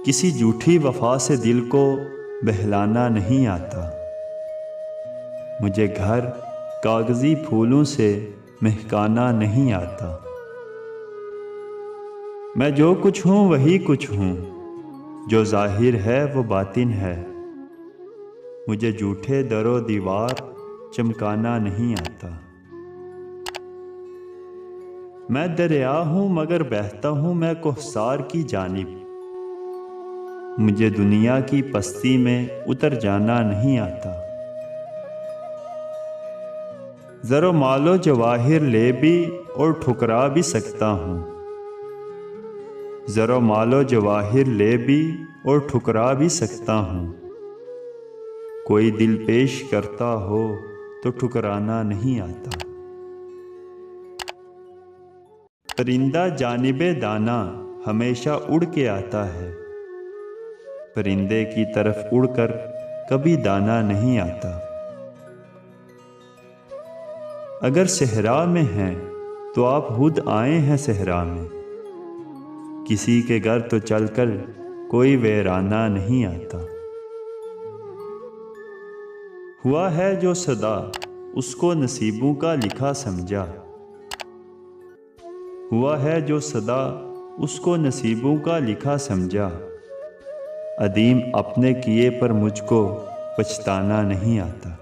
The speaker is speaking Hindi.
किसी झूठी वफा से दिल को बहलाना नहीं आता। मुझे घर कागजी फूलों से महकाना नहीं आता। मैं जो कुछ हूँ वही कुछ हूँ, जो जाहिर है वो बातिन है। मुझे झूठे दरो दीवार चमकाना नहीं आता। मैं दरिया हूँ मगर बहता हूँ मैं कोहसार की जानिब। मुझे दुनिया की पस्ती में उतर जाना नहीं आता। ज़रो मालो जवाहिर ले भी और ठुकरा भी सकता हूँ। ज़रो मालो जवाहिर ले भी और ठुकरा भी सकता हूँ। कोई दिल पेश करता हो तो ठुकराना नहीं आता। परिंदा जानिबे दाना हमेशा उड़ के आता है। परिंदे की तरफ उड़कर कभी दाना नहीं आता। अगर सहरा में हैं तो आप खुद आए हैं सहरा में। किसी के घर तो चलकर कोई वीराना नहीं आता। हुआ है जो सदा उसको नसीबों का लिखा समझा। हुआ है जो सदा उसको नसीबों का लिखा समझा। अदीम अपने किए पर मुझको पछताना नहीं आता।